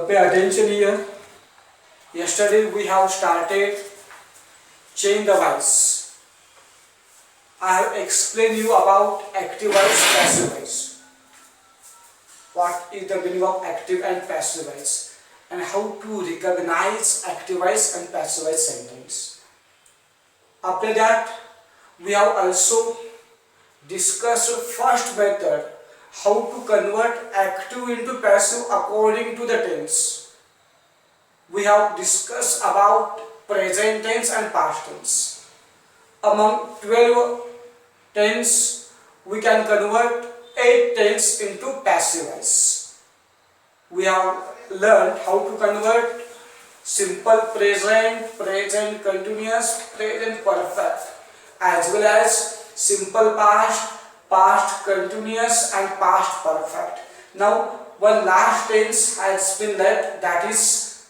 pay attention here. Yesterday we have started chain the wise. I have explained you about active wise, passive wise. What is the meaning of active and passive wise, and how to recognize active wise and passive wise sentence. After that, we have also discussed first method, how to convert active into passive according to the tense. We have discussed about present tense and past tense. Among 12 tense, we can convert 8 tense into passive voice. We have learned how to convert simple present, present continuous, present perfect, as well as simple past, past continuous and past perfect. Now one last tense has been left, that is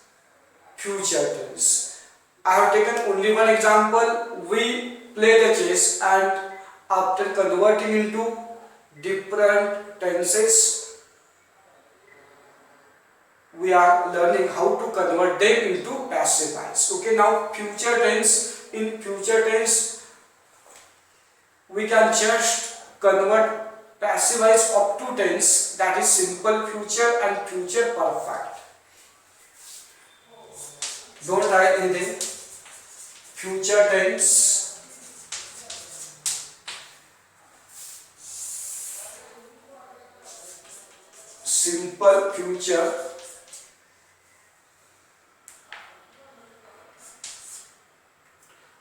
future tense. I have taken only one example. We play the chess, and after converting into different tenses, we are learning how to convert them into passive voice. Okay, now future tense. In future tense, we can just convert passive voice of two tense, that is simple future and future perfect. Don't write anything. Future tense, simple future,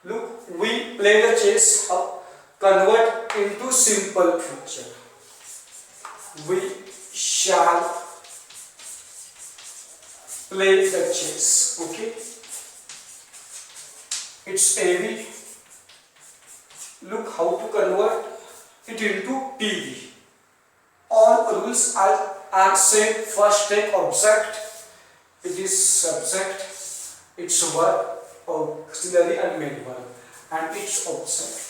look, we play the chess, convert into simple future. We shall play the chess. Okay, it's heavy. Look how to convert it into PV. All rules are same. First take object, it is subject, its verb, auxiliary and main verb, and its object.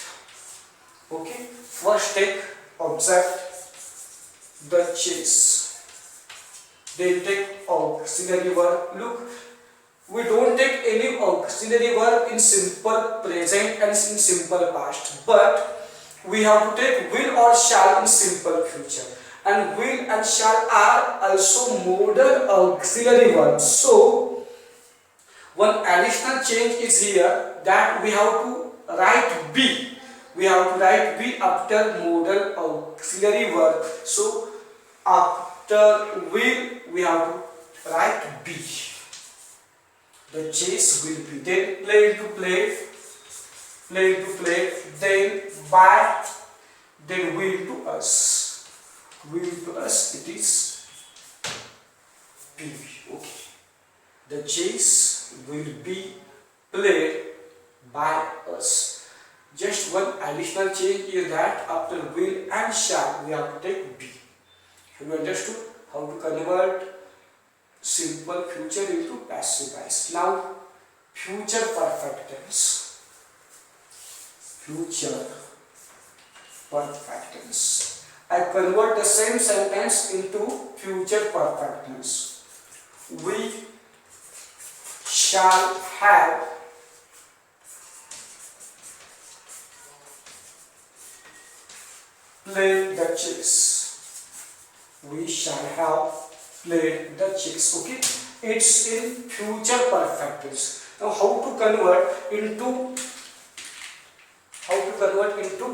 Okay, first take object, the chess. Then take auxiliary verb. Look, we don't take any auxiliary verb in simple present and in simple past, but we have to take will or shall in simple future. And will and shall are also modal auxiliary verbs. So one additional change is here, that we have to write be. We have to write be after modal auxiliary verb. So after will, we have to write be. The chase will be. Then play into play, play into play, then by, then will to us. Will to us, it is PV. Okay. The chase will be played by us. Just one additional change is that after will and shall, we have to take be. Have you understood how to convert simple future into passive voice? Now, future perfect tense. Future perfect tense. I convert the same sentence into future perfect tense. We shall have played the chess. We shall have played the chess. Okay, it's in future perfect tense. Now how to convert into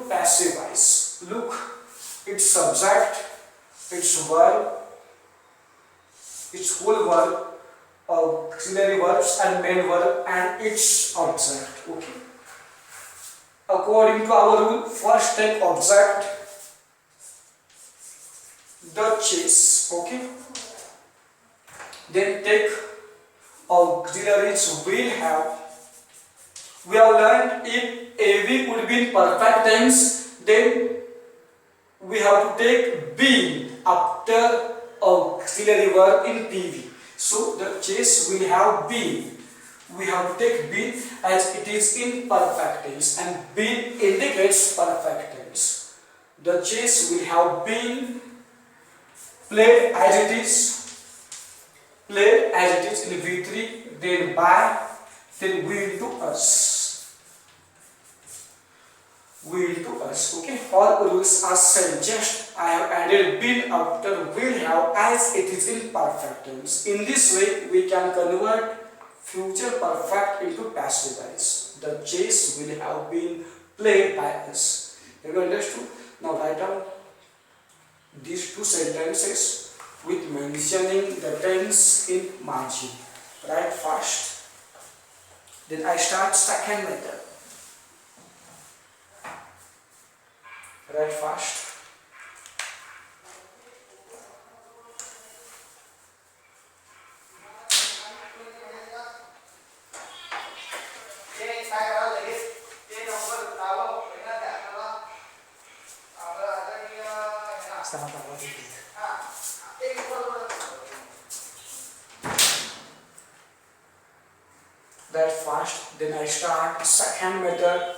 passive voice? Look, its subject, its verb, its whole verb, auxiliary verbs and main verb, and its object. Okay, according to our rule, first take object, the chess. Okay, then take auxiliaries will have. We have learned if AV would be in perfect tense, then we have to take been after auxiliary verb in PV. So the chase will have been. We have to take been as it is in perfect tense, and been indicates perfect tense. The chase will have been played as it is, played as it is in V3, then by, then will to us. Will to us. Okay, all rules are same. Just I have added been after will have as it is in perfect tense. In this way, we can convert future perfect into passive voice. The chess will have been played by us. Have you understood? Now write down these two sentences with mentioning the tense in margin. Write fast. Then I start second method. Write fast. That fast. Then I start second method.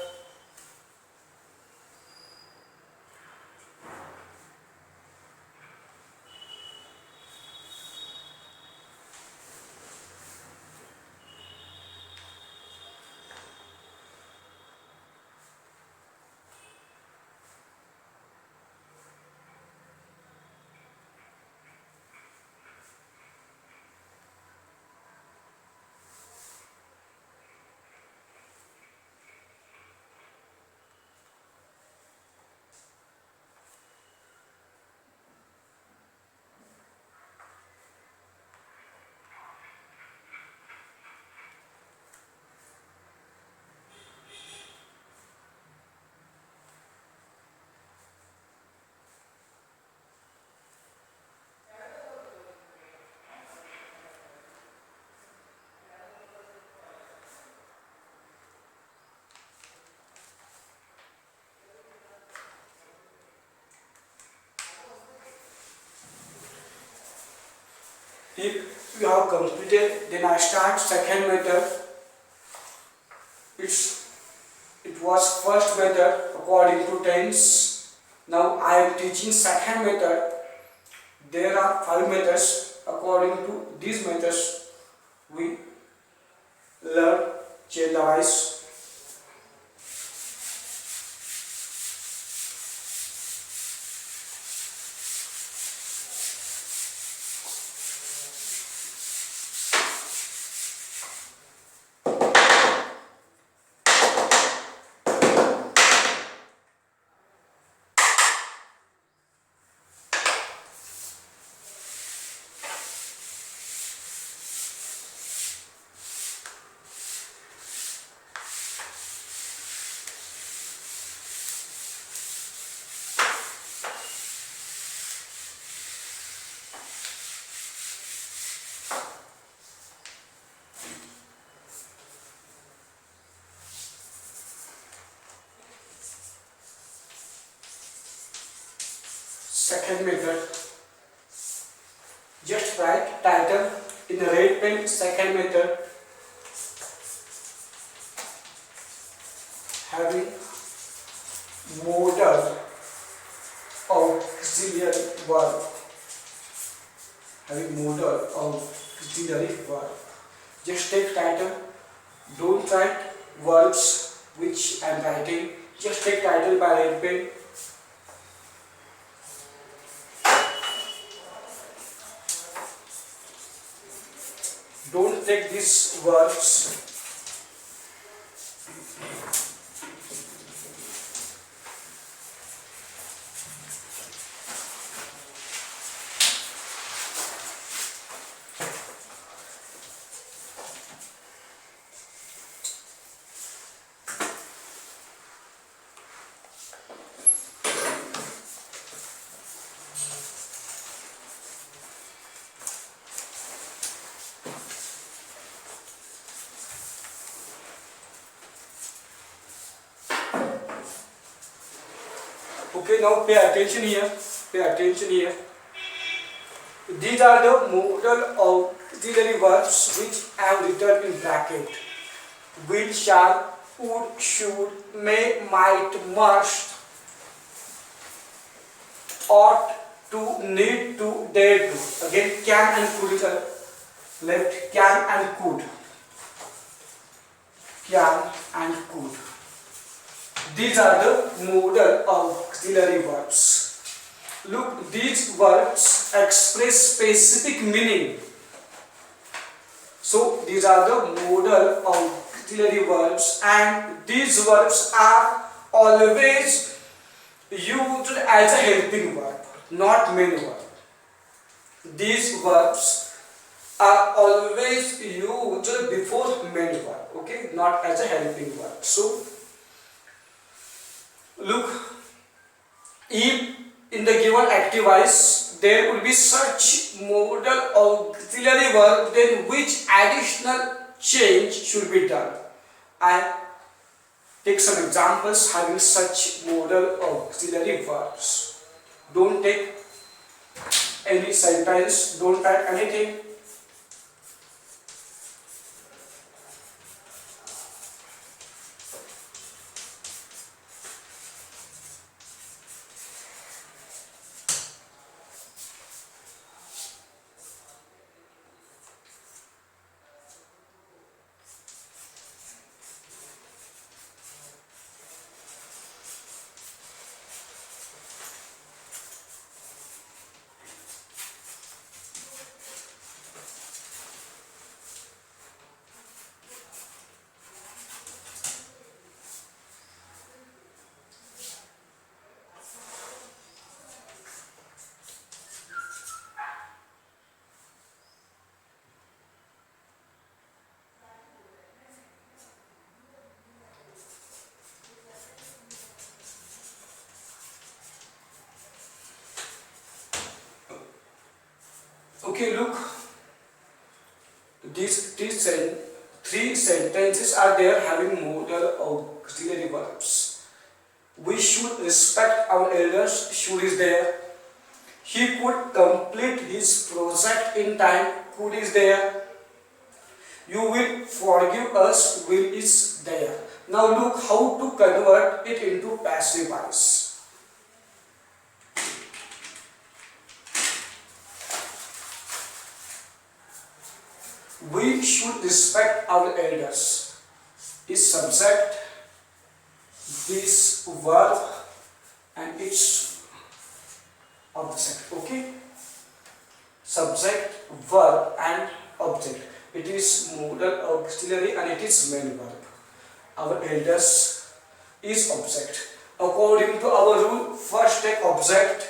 If you have completed, then I start second method. It was first method according to tense. Now I am teaching second method. There are 5 methods. According to these methods, we learn change the voice. Second method, just write title in the red pen. Second method, having modal auxiliary verb. Having modal auxiliary verb. Just take title. Don't write verbs which I am writing. Just take title by red pen. Don't take these verbs. Okay, now pay attention here. Pay attention here. These are the modal auxiliary verbs which I have written in bracket. Will, shall, would, should, may, might, must, ought to, need to, dare to. Again, can and could left can and could. Can and could. These are the modal auxiliary verbs. Look, these verbs express specific meaning. So these are the modal auxiliary verbs, and these verbs are always used as a helping verb, not main verb. These verbs are always used before main verb, okay, not as a helping verb. So look, if in the given active voice there will be such modal auxiliary verb, then which additional change should be done? I take some examples having such modal auxiliary verbs. Don't take any sentence, don't add anything. Okay, look, these three sentences are there having modal auxiliary verbs. We should respect our elders. Should is there. He could complete his project in time. Could is there. You will forgive us. Will is there. Now look how to convert it into passive voice. We should respect our elders is subject, this verb and its object. Okay, subject, verb and object. It is modal auxiliary and it is main verb. Our elders is object. According to our rule, first take object,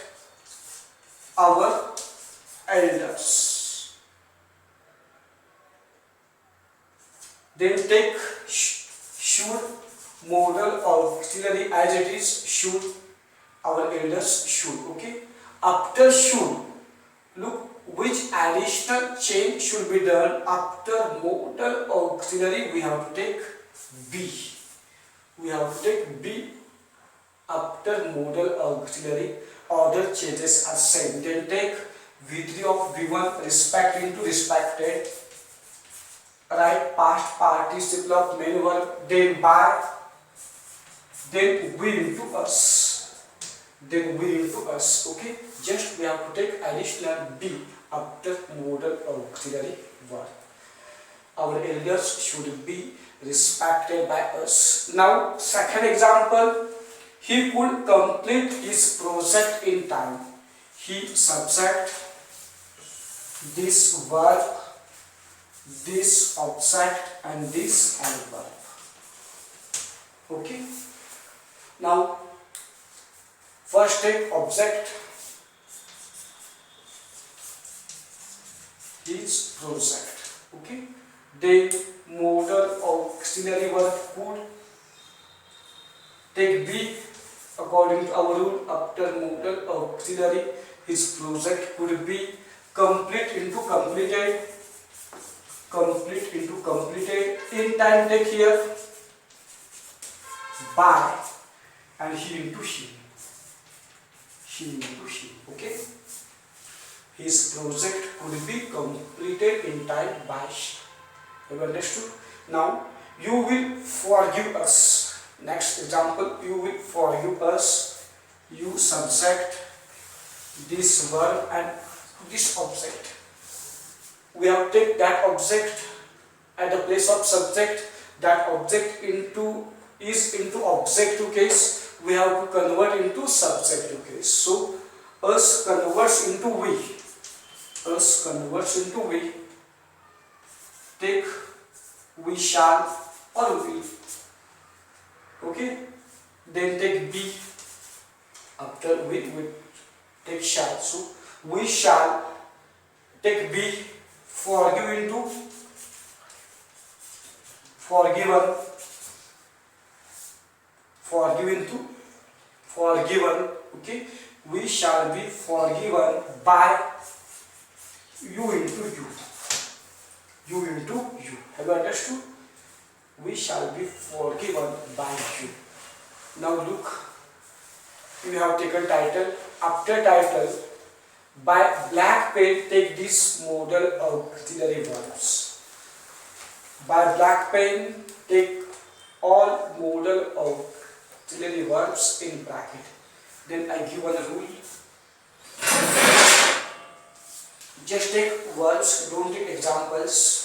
our elders. Then take should, modal auxiliary as it is, should, our elders should. Okay, after should, look which additional change should be done. After modal auxiliary we have to take be. We have to take be after modal auxiliary. Order changes are same. Then take V3 of V1, respect into respected. Right, past participle of main verb, then by, then will into us, then will into us. Okay, just we have to take additional be after modal auxiliary verb. Our elders should be respected by us. Now second example, he could complete his project in time. He subject, this verb, this object and this adverb. Okay, now first take object, his project. Okay, then modal auxiliary verb could. Take be according to our rule. After modal auxiliary his project could be. Complete into completed, complete into completed. In time take here by and he into she. She into she. Okay, his project could be completed in time by she. Have you understood? Now you will forgive us. Next example, you will forgive us. You subject, this verb and this object. we have take that object at the place of subject, that object is into objective case, we have to convert into subjective case. So us converts into we, take we shall or will. Okay, then take be, after we take shall. So we shall, take be, forgive into forgiven, okay, we shall be forgiven by you into you. Have you understood? We shall be forgiven by you. Now look, you have taken title. After title, by black pen take this modal auxiliary verbs. By black pen take all modal auxiliary verbs in bracket. Then I give one rule. Just take verbs, don't take examples.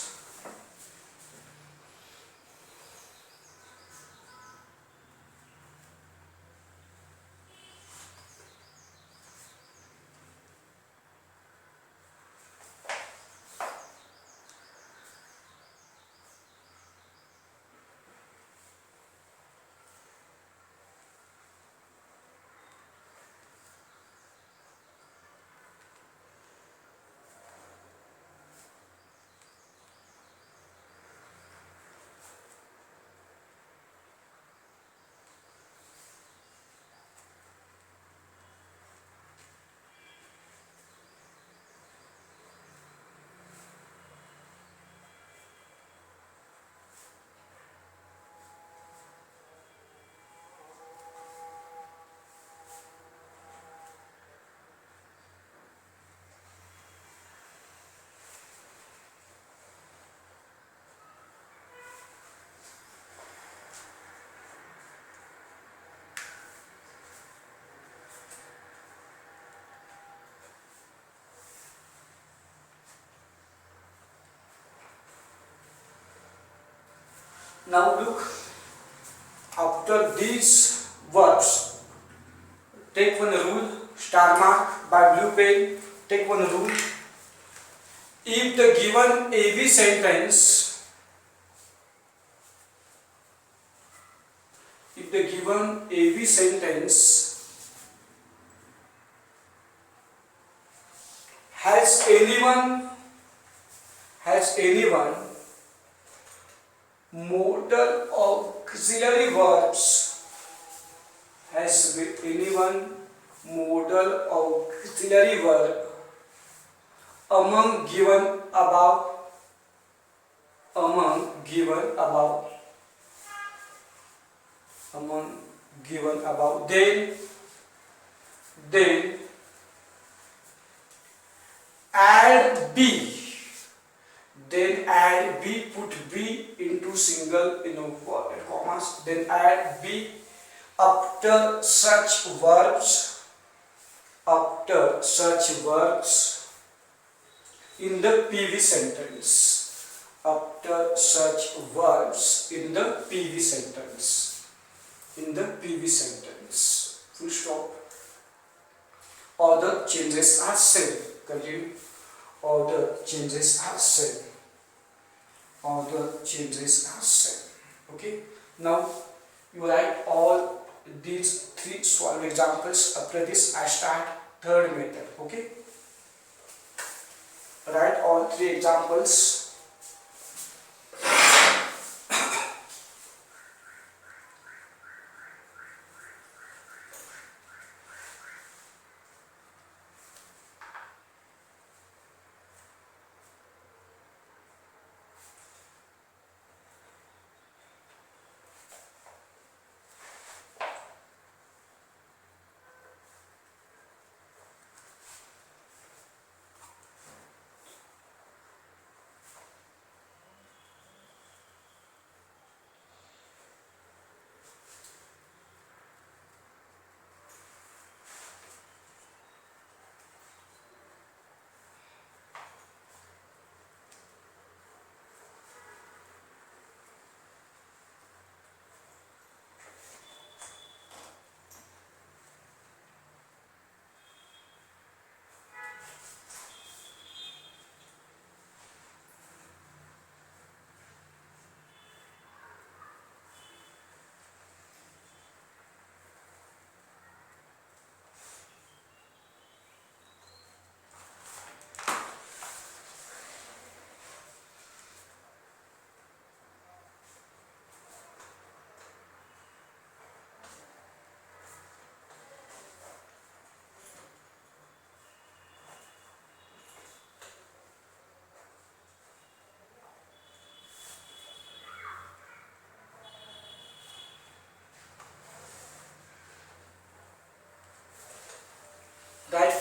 Now look, after these verbs, take one rule, star mark by blue pen, take one rule. If the given AV sentence, has anyone modal auxiliary verbs, among given above, then add B. Put B into single inverted commas. Then add B after such verbs in the PV sentence. After such verbs in the PV sentence. Full stop. Other changes are same. Continue. Other changes are same. Okay. Now you write all these 3 solved examples. After this I start third method. Okay. Write all 3 examples.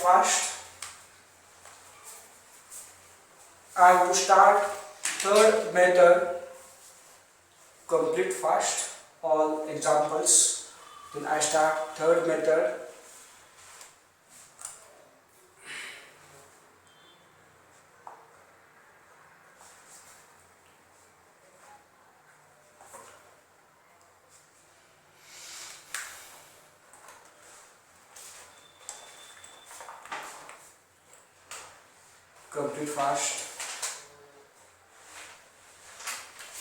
fast. I have to start third method. Complete fast all examples. Then I start third method. Complete fast.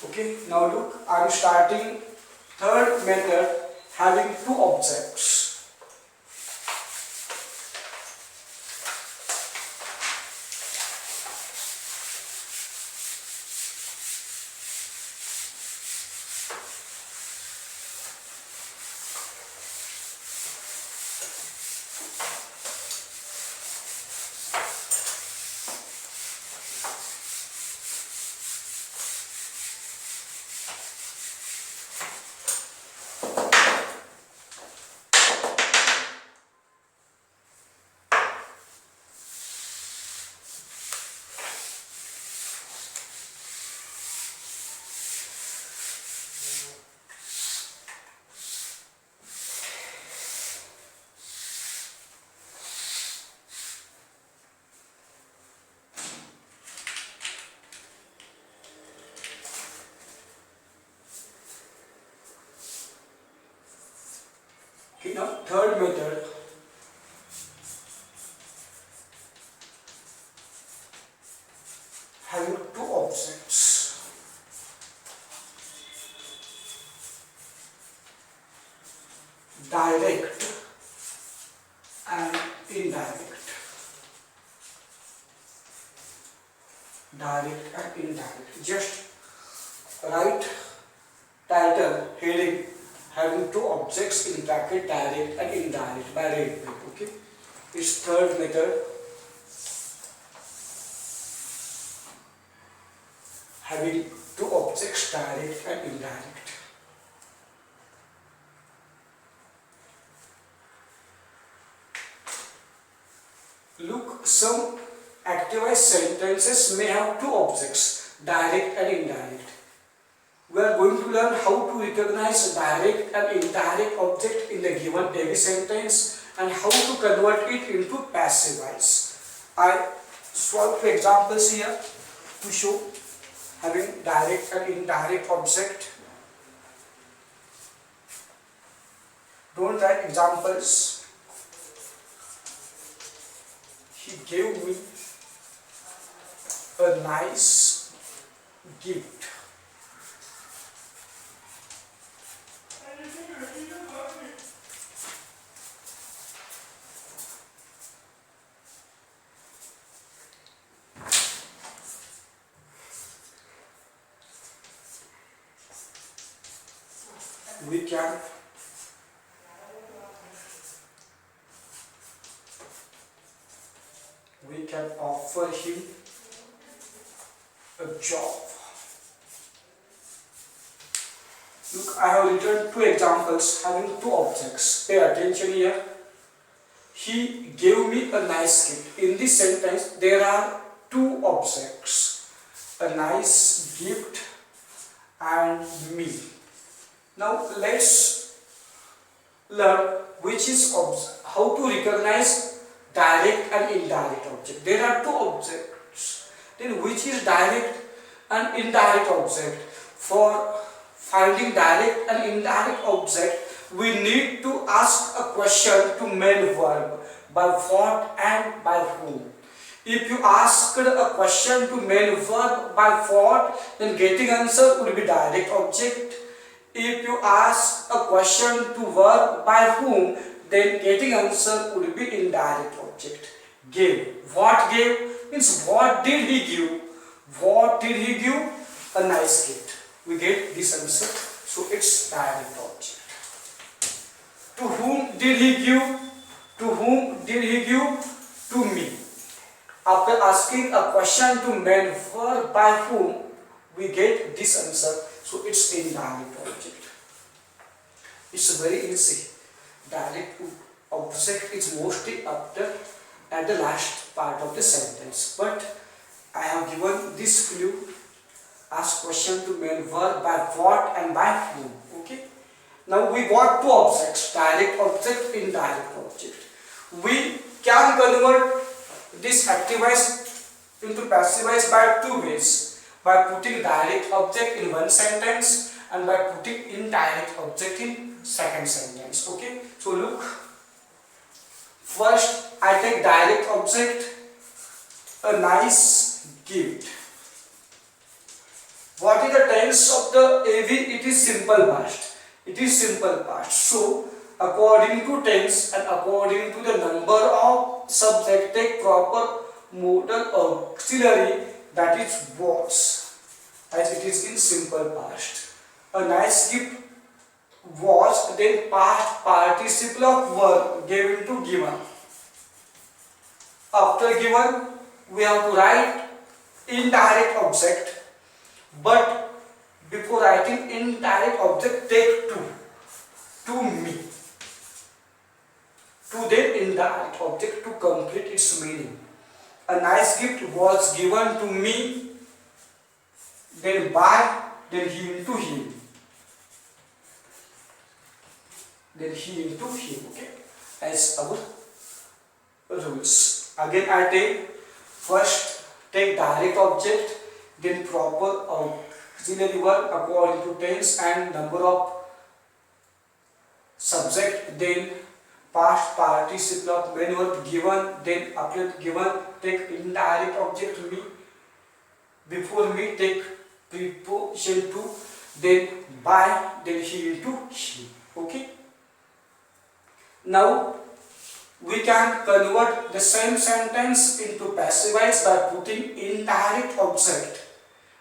Okay, now look, I am starting third method having two objects. Okay, now third method. Having two objects. Direct and indirect. Direct and indirect. Just write title, heading, having two objects in bracket, direct and indirect by red pen. Okay, it's third method. Having two objects, direct and indirect. Look, some activized sentences may have two objects, direct and indirect. We are going to learn how to recognize direct and indirect object in the given AB sentence and how to convert it into passive voice. I solve two examples here to show having direct and indirect object. Don't write examples. He gave me a nice gift. We can offer him a job. Look, I have written two examples having two objects. Pay attention here. He gave me a nice gift. In this sentence, there are two objects. A nice gift and me. Now let's learn how to recognize direct and indirect object. There are two objects. Then which is direct and indirect object? For finding direct and indirect object, we need to ask a question to main verb. By what and by whom? If you asked a question to main verb by what, then getting answer would be direct object. If you ask a question to verb by whom, then getting answer would be indirect object. Give. What gave? Means what did he give? What did he give? A nice gift. We get this answer. So it's direct object. To whom did he give? To whom did he give? To me. After asking a question to main verb by whom, we get this answer. So it's indirect object. It's very easy. Direct object is mostly after at the last part of the sentence. But I have given this clue as question to main verb by what and by whom. Okay. Now we got two objects, direct object, indirect object. We can convert this active voice into passive voice by two ways. By putting direct object in one sentence and by putting indirect object in second sentence. Okay. So look. First I take direct object, a nice gift. What is the tense of the AV? It is simple past. It is simple past. So according to tense and according to the number of subject, take proper modal auxiliary, that is was, as it is in simple past. A nice gift was, then past participle of verb given to given. After given, we have to write indirect object, but before writing indirect object, take to me. To then indirect object to complete its meaning. A nice gift was given to me, then by, then him to him. Then he into him, okay, as our rules. Again I take, first take direct object, then proper auxiliary verb according to tense and number of subject, then past participle of main verb given, then after given take indirect object me, before me take preposition to, then by, then he into he, okay. Now we can convert the same sentence into passive voice by putting indirect object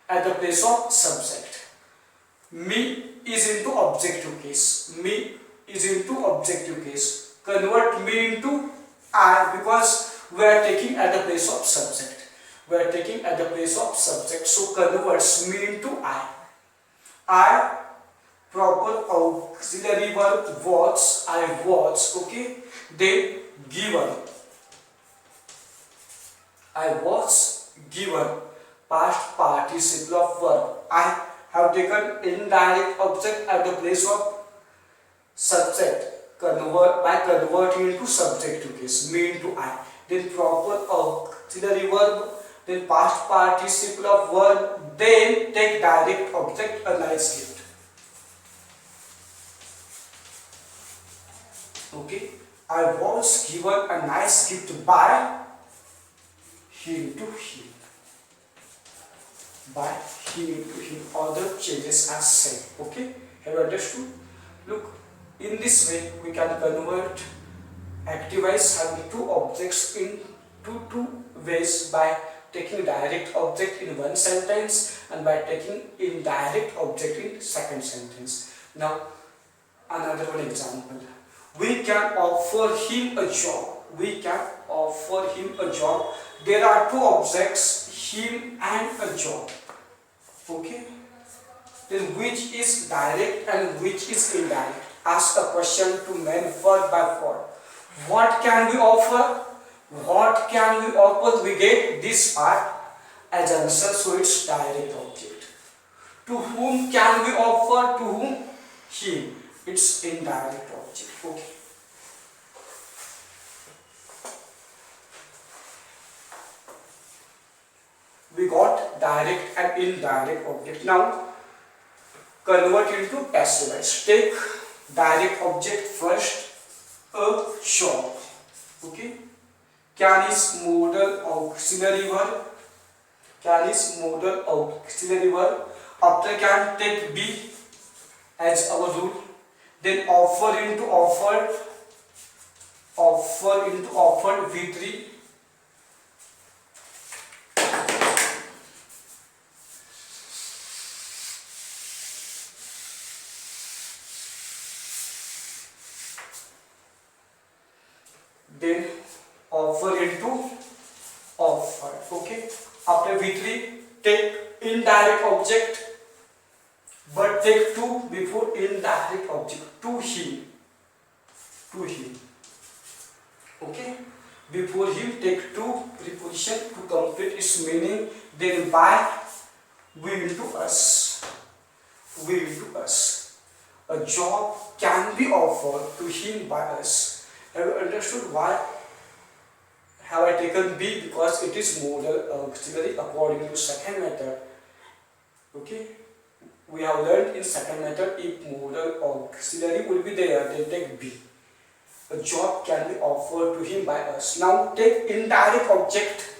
at the place of subject. Me is into objective case. Me is into objective case. Convert me into I, because we are taking at the place of subject. We are taking at the place of subject. So converts me into I. I, proper auxiliary verb was, I was, okay. Then given, I was given, past participle of verb. I have taken indirect object at the place of subject, by converting into subjective case, me into I. Then proper auxiliary verb, then past participle of verb, then take direct object, a nice gift. Okay, I was given a nice gift by him to him. By him to him, all the changes are same. Okay, have you understood? Look, in this way we can convert active voice having two objects in two ways, by taking direct object in one sentence and by taking indirect object in second sentence. Now another one example. We can offer him a job. We can offer him a job. There are two objects, him and a job. Okay. Then which is direct and which is indirect? Ask a question to main verb by verb. What can we offer? What can we offer? We get this part as answer, so it's direct object. To whom can we offer? To whom? Him. It's indirect object. Okay. We got direct and indirect object. Now convert into passive voice. Take direct object first, a shop. Okay. Can is modal auxiliary verb. Can is modal auxiliary verb. After can take be as our rule. Then offer into offered. Offer into offered, V3. Then offer into offered. Okay. After V3, take indirect object, but take to before indirect object, to him. To him. Okay. Before him take two preposition to complete its meaning. Then by will to us. Will to us. A job can be offered to him by us. Have you understood why have I taken B? Because it is modal auxiliary according to second method. Okay. We have learned in second method if modal auxiliary will be there, then take B. A job can be offered to him by us. Now take indirect object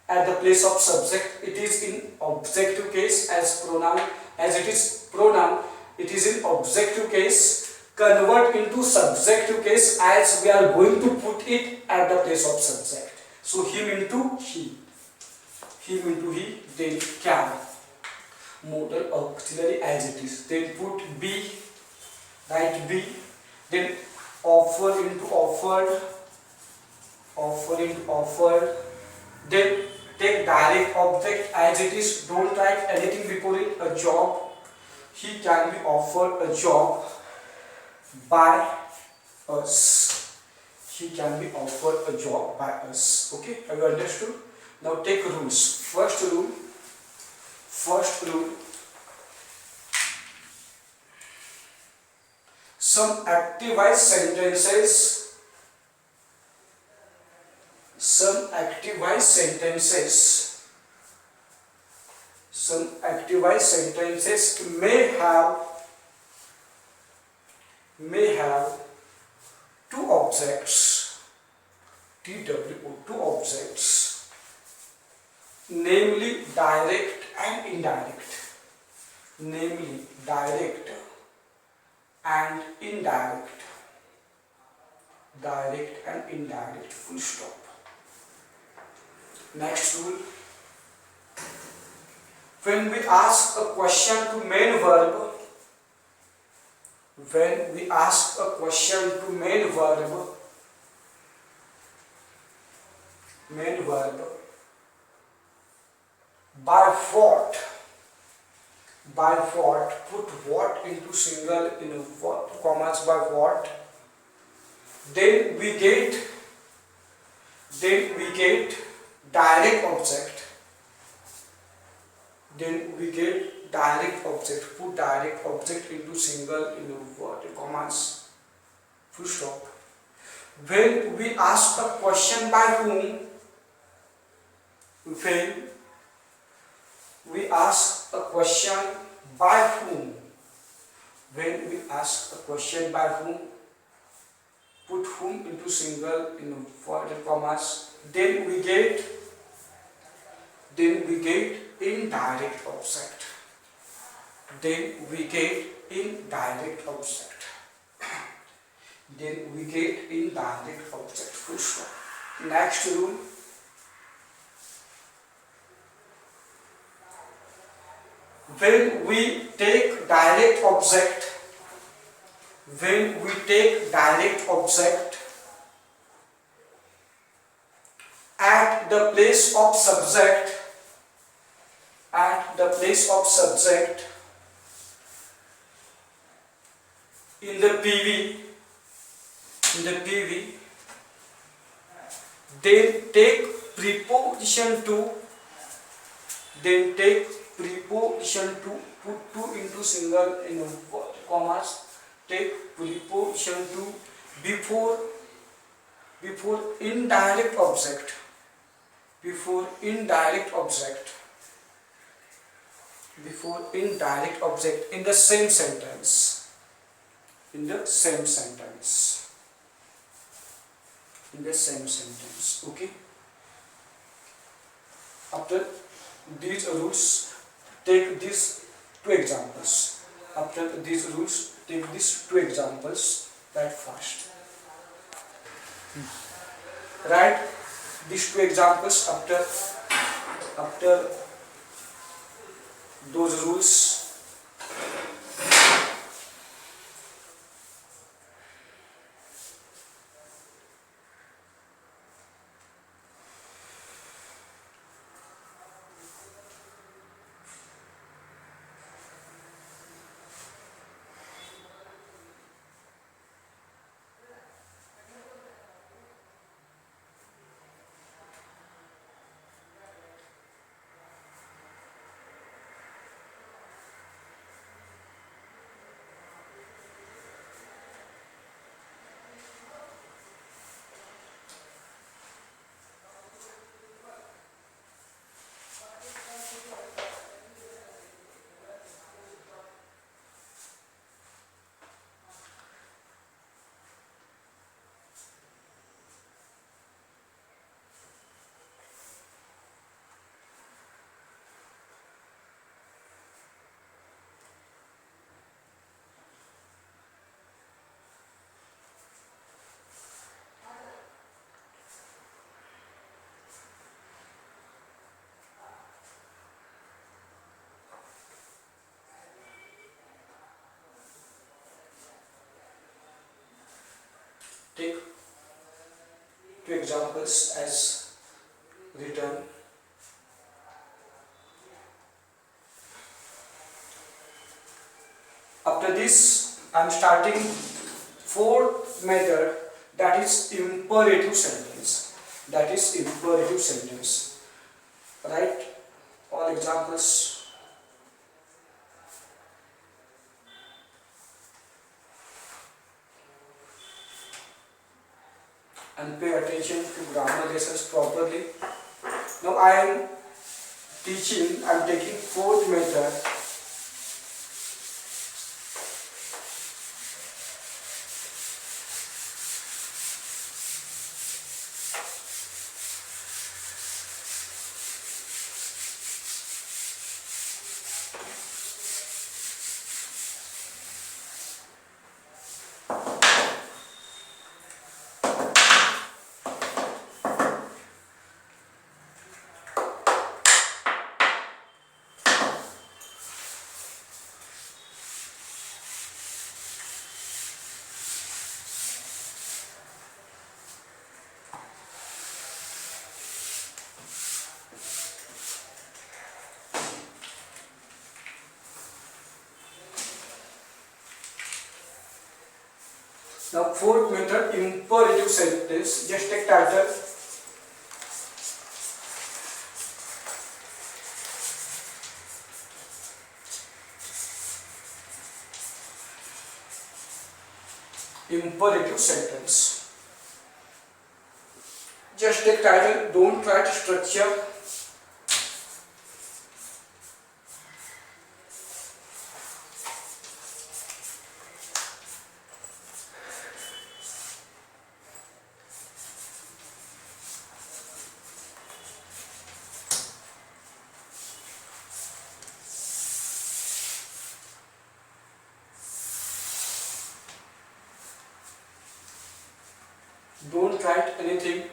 at the place of subject. It is in objective case as pronoun. As it is pronoun, it is in objective case. Convert into subjective case as we are going to put it at the place of subject. So him into he. Him into he, then can. Modal auxiliary as it is. Then put B, write B. Then offer into offered. Offer into offered. Then take direct object as it is. Don't write anything before it. A job. He can be offered a job by us. He can be offered a job by us. Okay, have you understood? Now take rules. First rule. Some active-wise sentences. Some active-wise sentences may have two objects. Two objects, namely direct and indirect. Namely direct and indirect. Direct and indirect. Full stop. Next rule. When we ask a question to main verb, by what, put what into single in what, commas by what, then we get direct object. Put direct object into single in what, commas, full stop. When we ask a question by whom, put whom into single in inverted commas, then we get indirect object. Full stop. Next rule. When we take direct object at the place of subject in the PV, then take preposition to, put two into single in commas, take preposition to before indirect object. In the same sentence. Okay. After these rules, take these two examples. Right, first. Write these two examples after those rules. Take two examples as written. After this, I am starting fourth method, that is imperative sentence. That is imperative sentence. Write all examples. And pay attention to grammar lessons properly. Now I am taking fourth method. Now fourth method, imperative sentence. Just take title. Imperative sentence. Just take title. Don't write structure. Don't write anything.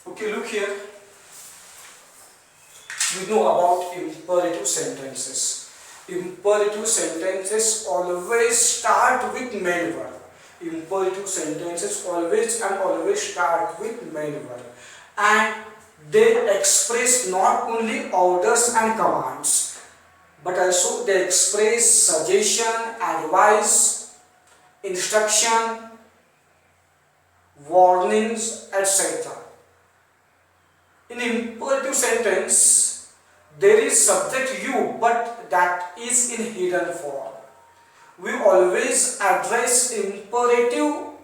Okay, look here. We know about imperative sentences. Imperative sentences always start with main verb. Imperative sentences always start with main verb. And they express not only orders and commands, but also they express suggestion, advice, instruction, warnings, etc. In imperative sentence, there is subject you, but that is in hidden form. We always address imperative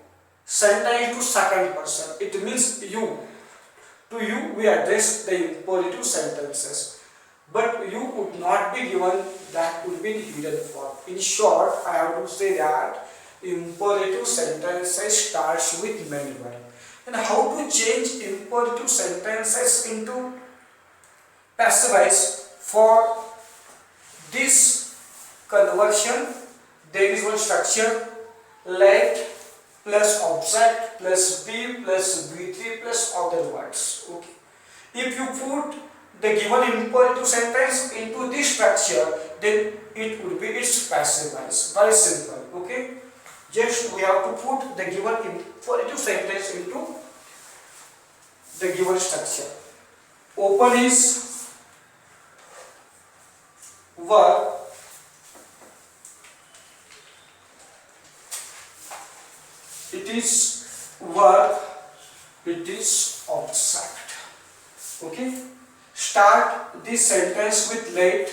sentence to second person. It means you. To you we address the imperative sentences. But you would not be given, that would be in hidden form. In short, I have to say that imperative sentences starts with main verb. And how to change imperative sentences into passive voice? For this conversion, there is one structure: let plus object plus be plus be3 plus other words. Okay. If you put the given imperative sentence into this structure, then it would be its passive voice. Very simple. Okay. Just we have to put the given imperative sentence into the given structure. Open is verb, it is Start this sentence with let.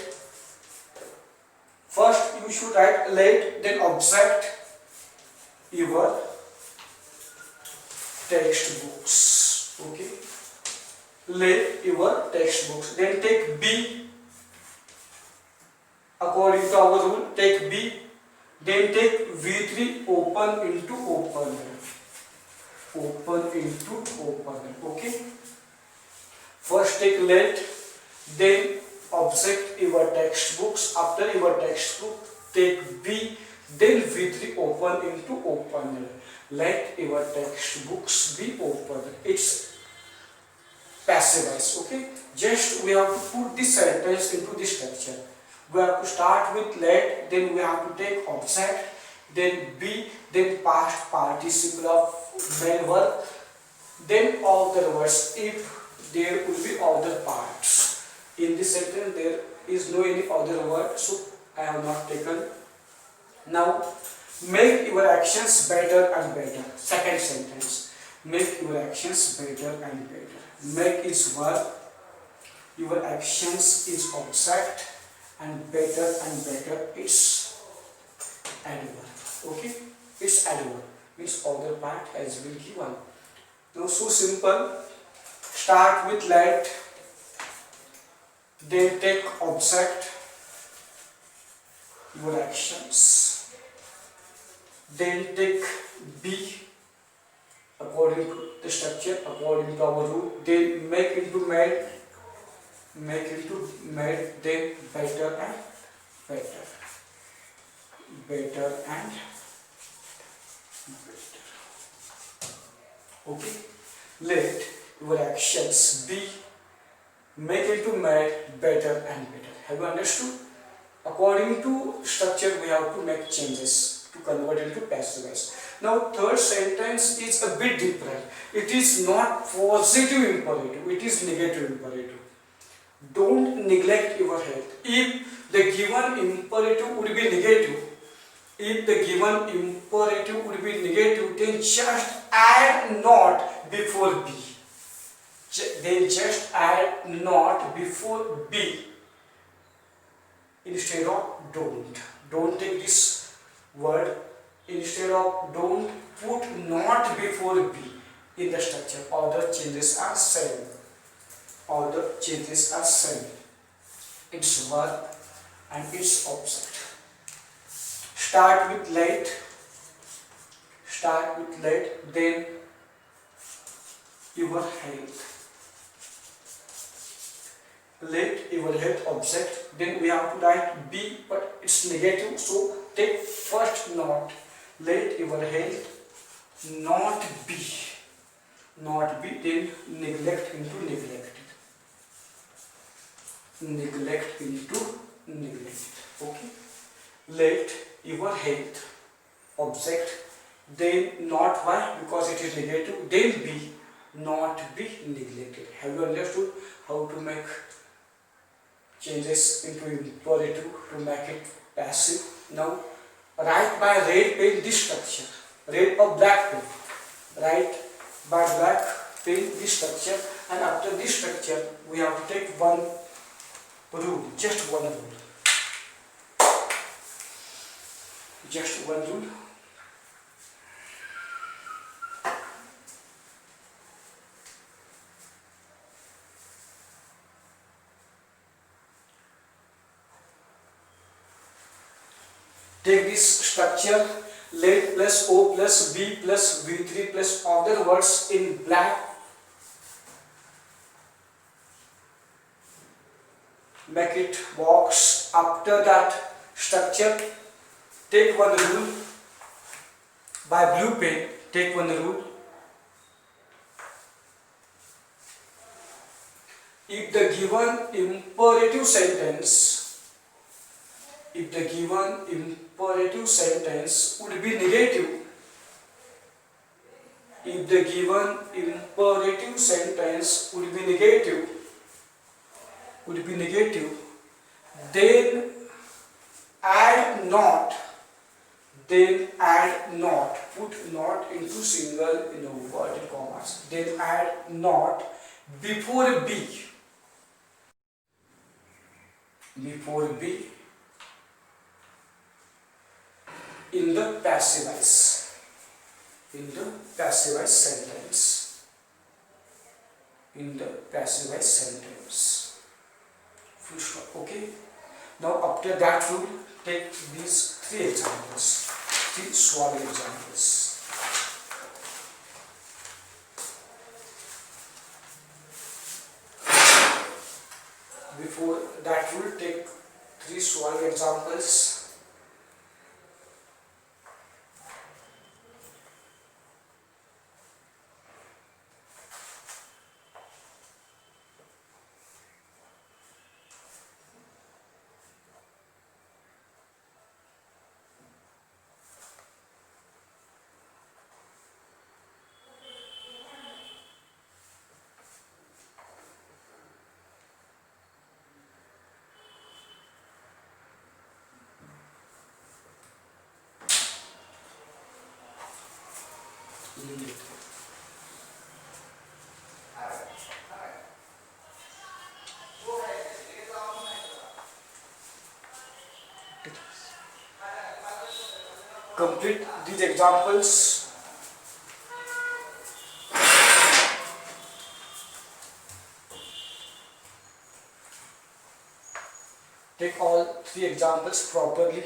First you should write let, then object your textbooks. Okay. Let your textbooks. Then take B. According to our rule, take B. Then take V3 open into open. Open into open. Okay. First take let, then object your textbooks. After your textbook, take B, then V3 open into open. Let your textbooks be open. It's passive voice. Okay. Just we have to put this sentence into this structure. We have to start with let, then we have to take object, then be, then past participle of main verb, then other words if there will be other parts. In this sentence there is no any other word, so I have not taken. Now make your actions better and better. Second sentence. Make your actions better and better. Make is verb, your actions is object, and better it's adverb. Okay, it's adverb means other part has been given. Now so simple. Start with let, then take object, your actions, then take B according to the structure, according to our rule, then make into made, then better and better, better and better. Okay. Let your actions be, make into made, better and better. Have you understood? According to structure we have to make changes to convert into passive voice. Now third sentence is a bit different. It is not positive imperative, it is negative imperative. Don't neglect your health. If the given imperative would be negative, then just add not before be. Then just add not before be instead of don't. Don't take this word. Instead of don't, put not before be in the structure. Other changes are same. It's verb and it's object. Start with let, then your health. Let your health object, then we have to write be, but it's negative, so take first not. Let your health not be, then neglect into neglected. Okay. Let your health object, then not, why? Because it is negative, then be, not be neglected. Have you understood how to make changes into imperative to make it passive? Now write by red pen this structure, red or black pen. Write by black pen this structure, and after this structure we have to take one rule, just one rule. Take this structure, let plus O plus B plus V3 plus other words in black. Make it box. After that structure, take one rule. By blue pen, take one rule. If the given imperative sentence would be negative, then add not, put not into single inverted commas, then add not before be. before be in the passive voice. In the passive voice sentence. In the passive voice sentence. Full stop. Okay. Now after that rule, take these three examples. Three small examples. Before that rule, take three small examples. Complete these examples. Take all three examples properly.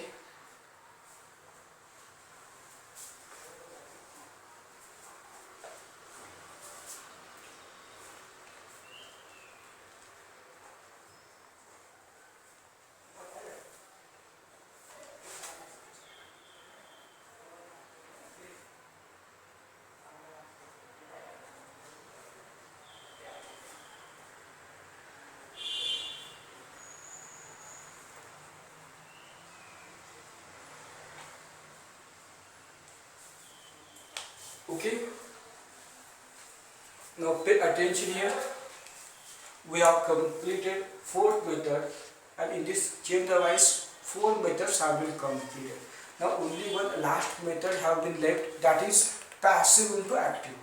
Okay. Now pay attention here. We have completed fourth method, and in this chain wise, four methods have been completed. Now only one last method have been left, that is passive into active.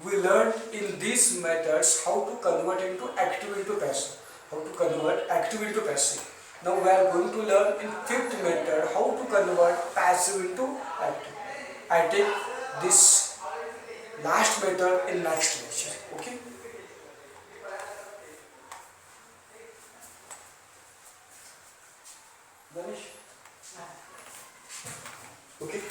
We learned in these methods how to convert into active into passive. How to convert active into passive. Now we are going to learn in fifth method how to convert passive into active. I take this last method in next lecture. Okay. Danish? Okay.